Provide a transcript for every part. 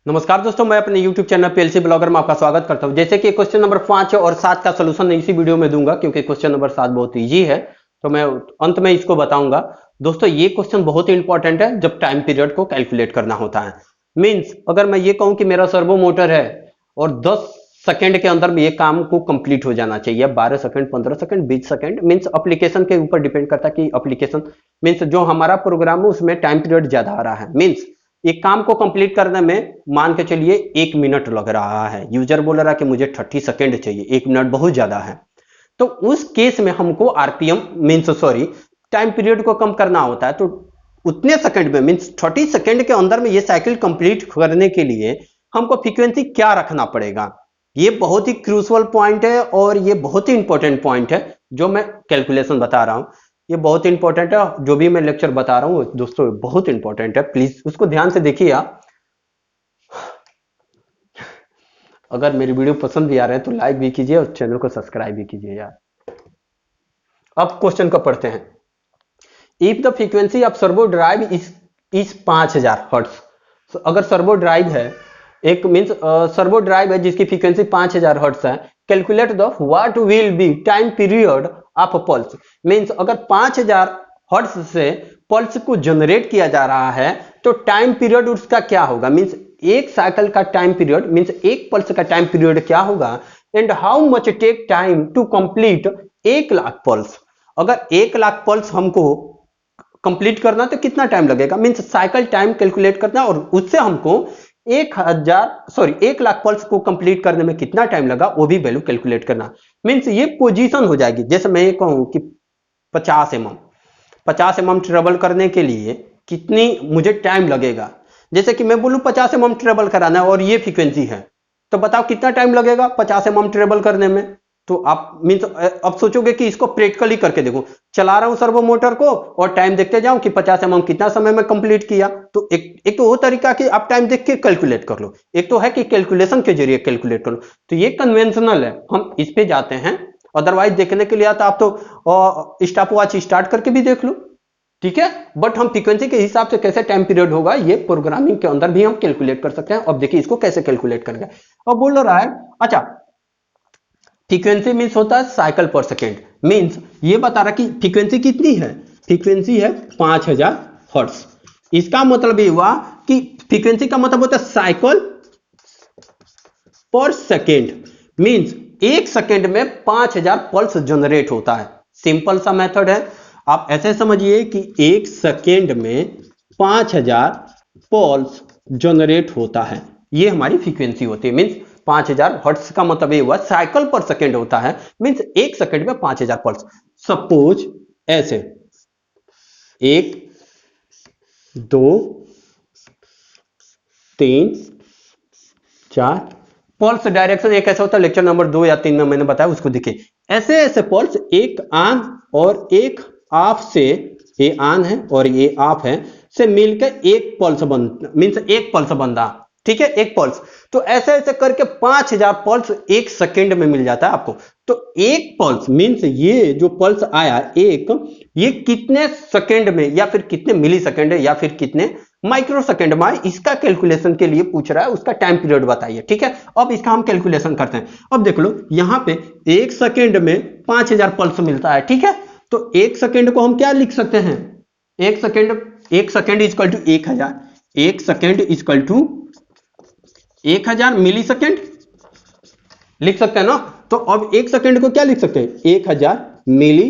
नमस्कार दोस्तों, मैं अपने YouTube चैनल पीएलसी ब्लॉगर में आपका स्वागत करता हूं। जैसे कि क्वेश्चन नंबर 5 और 7 का सलूशन इसी वीडियो में दूंगा, क्योंकि क्वेश्चन नंबर 7 बहुत इजी है, तो मैं अंत में इसको बताऊंगा। दोस्तों, ये क्वेश्चन बहुत ही इंपॉर्टेंट है जब टाइम पीरियड को कैलकुलेट करना होता है। मीन्स अगर मैं ये कहूं कि मेरा सर्वो मोटर है और 10 सेकंड के अंदर में ये काम को कंप्लीट हो जाना चाहिए, 12 second, 15 second, 20 second, means application के ऊपर डिपेंड करता है कि एप्लीकेशन मीन्स जो हमारा प्रोग्राम है उसमें टाइम पीरियड ज्यादा आ रहा है। मीन्स एक काम को कंप्लीट करने में मान के चलिए 1 मिनट लग रहा है, यूजर बोल रहा है कि मुझे 30 सेकंड चाहिए, 1 मिनट बहुत ज्यादा है। तो उस केस में हमको RPM means sorry time period को कम करना होता है। तो उतने सेकंड में मीन्स 30 सेकंड के अंदर में ये साइकिल कंप्लीट करने के लिए हमको फ्रीक्वेंसी क्या रखना पड़ेगा, ये बहुत ही क्रूशियल पॉइंट है और ये बहुत ही इंपॉर्टेंट पॉइंट है जो मैं कैलकुलेशन बता रहा हूं। ये बहुत इंपॉर्टेंट है, जो भी मैं लेक्चर बता रहा हूं दोस्तों बहुत इंपॉर्टेंट है, प्लीज उसको ध्यान से देखिए आप। अगर मेरी वीडियो पसंद भी आ रहे हैं तो लाइक भी कीजिए और चैनल को सब्सक्राइब भी कीजिए यार। अब क्वेश्चन को पढ़ते हैं। If the frequency of servo drive is 5000 hertz. अगर सर्वो ड्राइव है, एक मींस सर्वो ड्राइव है जिसकी फ्रीक्वेंसी 5000 हर्ट्ज है, calculate the what will be time period of pulse. Means अगर 5000 हर्ट्ज से पल्स को जनरेट किया जा रहा है तो टाइम पीरियड उसका क्या होगा। मींस एक साइकिल का टाइम पीरियड मींस एक पल्स का टाइम पीरियड क्या होगा, and how much take time to complete 1,00,000 pulse. अगर 1,00,000 पल्स हमको कंप्लीट करना तो कितना टाइम लगेगा, मींस साइकिल टाइम कैलकुलेट करना, और उससे हमको 1,00,000 पल्स को कंप्लीट करने में कितना टाइम लगा वो भी वैल्यू कैलकुलेट करना। मींस ये पोजीशन हो जाएगी। जैसे मैं ये कहूं कि 50 mm ट्रेवल करने के लिए कितनी मुझे टाइम लगेगा। जैसे कि मैं बोलूं 50 mm ट्रेवल कराना है और ये फ्रीक्वेंसी है, तो बताओ कितना टाइम लगेगा 50 mm ट्रेवल करने में। तो आप मीन्स अब सोचोगे कि इसको प्रैक्टिकली करके देखो, चला रहा हूं सर्वो मोटर को और टाइम देखते जाऊं कि 50 mm कितना समय में कंप्लीट किया। तो एक तो वो तरीका कि आप टाइम देख के कैलकुलेट कर लो, एक तो है कि कैलकुलेशन के जरिए कैलकुलेट कर लो। तो ये कन्वेंशनल है, हम इस पे जाते हैं। अदरवाइज देखने के लिए आता आप तो स्टॉप वॉच स्टार्ट करके भी देख लो, ठीक है। बट हम फ्रीक्वेंसी के हिसाब से कैसे टाइम पीरियड होगा ये प्रोग्रामिंग के अंदर भी हम कैलकुलेट कर सकते हैं। अब देखिए इसको कैसे कैलकुलेट करेंगे। अब बोल रहा है अच्छा फ्रीक्वेंसी मीन्स होता है साइकिल पर सेकेंड। मीन्स ये बता रहा कि फ्रीक्वेंसी कितनी है, फ्रीक्वेंसी है 5000 हर्ट्ज। इसका मतलब ये हुआ कि फ्रीक्वेंसी का मतलब होता है साइकिल पर सेकेंड। मीन्स एक सेकेंड में 5000 पल्स जनरेट होता है। सिंपल सा मेथड है, आप ऐसे समझिए कि एक सेकेंड में 5000 पल्स जनरेट होता है, ये हमारी फ्रीक्वेंसी होती है। मीन्स 5000 हर्ट्ज का मतलब ये हुआ साइकिल पर सेकेंड होता है, मीन्स एक सेकेंड में 5000 पल्स। सपोज ऐसे 1 2 3 4 पल्स डायरेक्शन एक ऐसा होता है, लेक्चर नंबर 2 या 3 में मैंने बताया, उसको देखिए। ऐसे ऐसे पल्स एक ऑन और एक ऑफ से, ये ऑन है और ये ऑफ है, से मिलकर एक पल्स बन मीन्स एक पल्स बनता, ठीक है, एक पल्स। तो ऐसे ऐसे करके 5000 पल्स एक सेकेंड में मिल जाता है आपको। तो एक पल्स मीन्स ये जो पल्स आया एक, ये कितने सेकेंड में या फिर कितने मिली सेकेंड या फिर कितने माइक्रो सेकेंड में, इसका कैलकुलेशन के लिए पूछ रहा है, उसका टाइम पीरियड बताइए, ठीक है। अब इसका हम कैलकुलेशन करते हैं। अब देख लो यहां पे एक सेकेंड में 5000 पल्स मिलता है, ठीक है। तो एक सेकेंड को हम क्या लिख सकते हैं, एक सेकेंड इक्वल टू 1000, एक second equal to 1000 millisecond लिख सकते हैं ना। तो अब एक सेकेंड को क्या लिख सकते हैं, 1000 मिली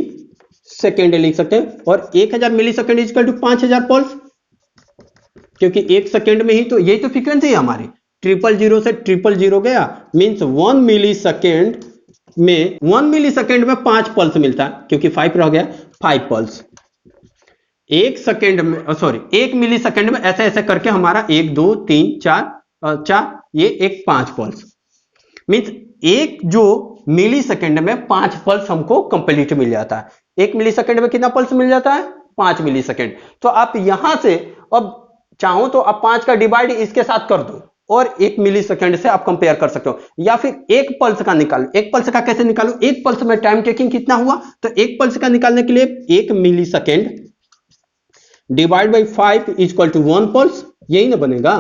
सेकेंड लिख सकते हैं, और 1000 मिली सेकेंड इक्वल टू 5000 पल्स, क्योंकि एक सेकेंड में ही तो यही तो फ्रीक्वेंसी है हमारी। 000 से 000 गया, मींस 1 मिली सेकेंड में 5 पल्स मिलता है, क्योंकि 5 रह गया, 5 पल्स एक सेकेंड में, सॉरी 1 मिली सेकेंड में। ऐसे ऐसे करके हमारा 1 2 3 4 ये एक 5 पल्स, मींस एक जो मिली सेकेंड में 5 पल्स हमको कंप्लीट मिल जाता है। 1 मिली सेकेंड में कितना पल्स मिल जाता है, 5 मिली सेकेंड। तो आप यहां से अब चाहो तो आप 5 का डिवाइड इसके साथ कर दो और 1 मिली सेकेंड से आप कंपेयर कर सकते हो, या फिर एक पल्स का निकालो। एक पल्स का कैसे निकालो, एक पल्स में टाइम टेकिंग कितना हुआ, तो एक पल्स का निकालने के लिए 1 millisecond divide by 5 equal to 1 pulse, यही ना बनेगा।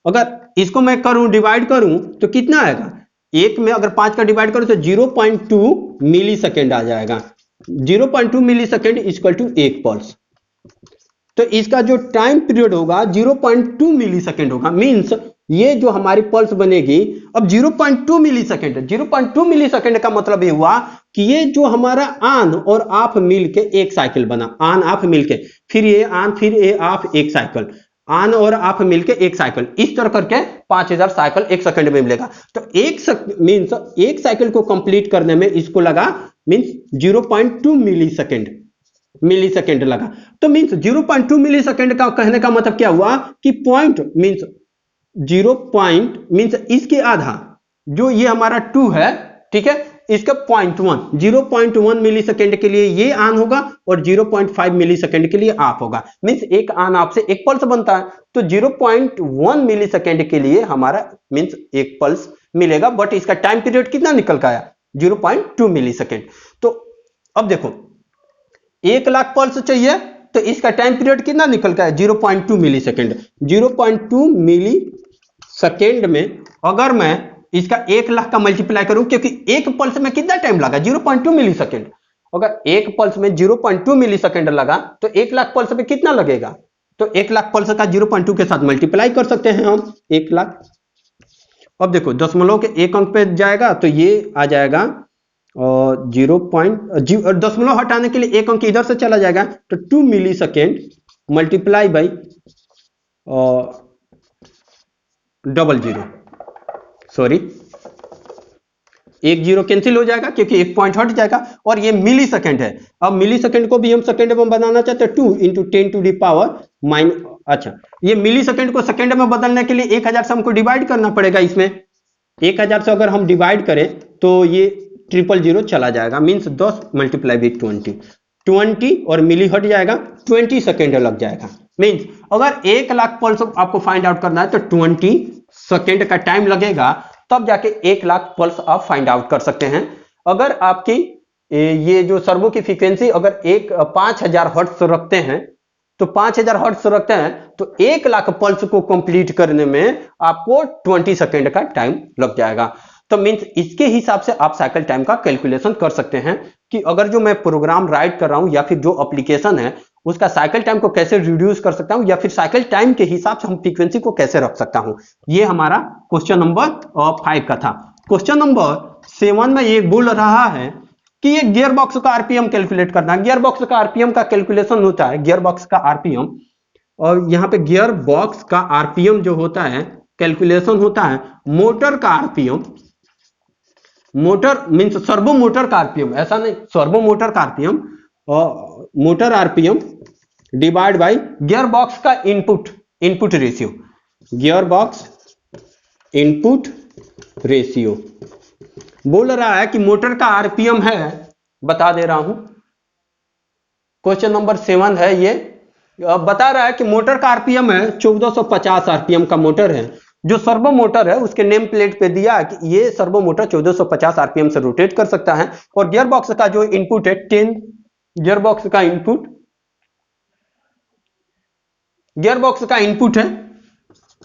अगर इसको मैं करूं डिवाइड करूं तो कितना आएगा, एक में अगर 5 का डिवाइड करूं तो 0.2 मिली सेकेंड आ जाएगा। 0.2 मिली सेकेंड इक्वल टू 1 पल्स। तो इसका जो टाइम पीरियड होगा 0.2 मिली सेकेंड होगा। मींस ये जो हमारी पल्स बनेगी अब 0.2 मिली सेकेंड, 0.2 मिली सेकेंड का मतलब ये हुआ कि ये जो हमारा ऑन और ऑफ मिलके एक साइकिल बना, ऑन ऑफ मिलके, फिर ये ऑन फिर ये ऑफ, एक साइकिल, ऑन और ऑफ मिलके एक साइकिल, इस तरह करके 5000 साइकिल एक सेकंड में मिलेगा। तो मींस एक साइकिल को कंप्लीट करने में इसको लगा मींस 0.2 मिली सेकेंड लगा। तो मींस 0.2 मिली सेकेंड का कहने का मतलब क्या हुआ कि पॉइंट मींस 0 पॉइंट मींस इसके आधा, जो ये हमारा 2 है, ठीक है, इसका 0.1 मिली सेकेंड के लिए ये ऑन होगा और 0.5 मिली सेकेंड के लिए ऑफ होगा। मींस एक ऑन ऑफ से एक पल्स बनता है। तो 0.1 मिली सेकेंड के लिए हमारा मींस एक पल्स मिलेगा, बट इसका टाइम पीरियड कितना निकल का आया, 0.2 मिली सेकेंड। तो अब देखो 1 लाख पल्स चाहिए तो इसका टाइम पीरियड कितना निकल का है, 0.2 मिली सेकेंड। 0.2 मिली सेकेंड में अगर मैं इसका 1 लाख का मल्टीप्लाई करूं, क्योंकि एक पल्स में कितना टाइम लगा, 0.2 मिली सेकेंड। अगर एक पल्स में 0.2 मिली सेकेंड लगा तो 1 लाख पल्स में कितना लगेगा, तो 1 लाख पल्स का 0.2 के साथ मल्टीप्लाई कर सकते हैं हम 1 लाख। अब देखो दशमलव के एक अंक पे जाएगा तो ये आ जाएगा और दशमलव हटाने के लिए एक अंक इधर से चला जाएगा तो 2 millisecond multiply by 00, sorry 1 0 cancel हो जाएगा क्योंकि एक पॉइंट हट जाएगा और ये मिली सेकेंड है। अब मिली सेकेंड को भी हम सेकेंड में बनाना चाहते हैं, 2 × 10 टू द पावर माइन, अच्छा ये मिली सेकेंड को सेकेंड में बदलने के लिए 1000 से हमको डिवाइड करना पड़ेगा। इसमें 1000 से अगर हम डिवाइड करें तो ये 000 चला जाएगा। मींस 10 मल्टीप्लाई बाई 20 और मिली हट जाएगा, 20 सेकेंड लग जाएगा। मींस अगर 1 लाख पल्स आपको फाइंड आउट करना है तो 20 सेकेंड का टाइम लगेगा, तब जाके 1 लाख पल्स आप फाइंड आउट कर सकते हैं। अगर आपकी ये जो सर्वो की फ्रीक्वेंसी अगर 5000 हर्ट्ज रखते हैं तो 5000 हर्ट्ज रखते हैं तो 1 लाख पल्स को कंप्लीट करने में आपको 20 सेकेंड का टाइम लग जाएगा। तो मींस इसके हिसाब से आप साइकिल टाइम का कैलकुलेशन कर सकते हैं कि अगर जो मैं प्रोग्राम राइट कर रहा हूं या फिर जो एप्लीकेशन है उसका साइकिल टाइम को कैसे रिड्यूस कर सकता हूं या फिर साइकिल टाइम के हिसाब से हम फ्रीक्वेंसी को कैसे रख सकता हूं। ये हमारा क्वेश्चन नंबर 5 का था। क्वेश्चन नंबर 7 में ये बोल रहा है कि ये गियर बॉक्स का आरपीएम कैलकुलेट करना है। गियर बॉक्स का आरपीएम का कैलकुलेशन होता है, गियर बॉक्स का आरपीएम, और यहाँ पे गियर बॉक्स का आरपीएम जो होता है कैलकुलेशन होता है मोटर का RPM, motor means servo motor का आरपीएम, ऐसा नहीं, सर्वो मोटर का आरपीएम और motor RPM divide by gear box का input ratio, gear box input ratio. बोल रहा है कि मोटर का आरपीएम है, बता दे रहा हूं, क्वेश्चन नंबर 7 है ये, बता रहा है कि मोटर का आरपीएम है 1450 आरपीएम का मोटर है। जो सर्वो मोटर है उसके नेम प्लेट पे दिया है कि ये सर्वो मोटर 1450 आरपीएम से रोटेट कर सकता है और गियर बॉक्स का जो इनपुट है 10, गियर बॉक्स का इनपुट है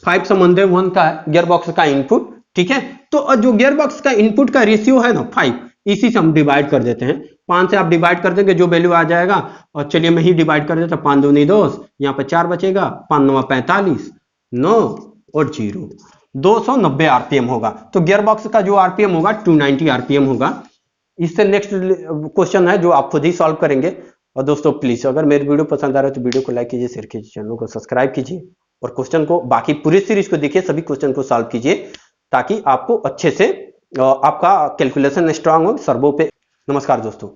5 संबंध 1 का है गियर बॉक्स का इनपुट, ठीक है। तो जो गियर बॉक्स का इनपुट का रेशियो है ना 5, इसी से हम डिवाइड कर देते हैं। 5 से आप डिवाइड कर देंगे जो वैल्यू आ जाएगा, और चलिए मैं ही डिवाइड कर देता हूं, 5 दूनी 10, यहाँ पर 4 बचेगा, 5 9 45, 9 और 0, 290 आरपीएम होगा। तो गियर बॉक्स का जो आरपीएम होगा 290 आरपीएम होगा। इससे नेक्स्ट क्वेश्चन है जो आप खुद ही सॉल्व करेंगे। और दोस्तों प्लीज अगर मेरी वीडियो पसंद आ रहा है तो वीडियो को लाइक कीजिए, शेयर कीजिए, चैनल को सब्सक्राइब कीजिए और क्वेश्चन को बाकी पूरी सीरीज को देखिए, सभी क्वेश्चन को सॉल्व कीजिए ताकि आपको अच्छे से आपका कैलकुलेशन स्ट्रांग हो सर्वो पे। नमस्कार दोस्तों।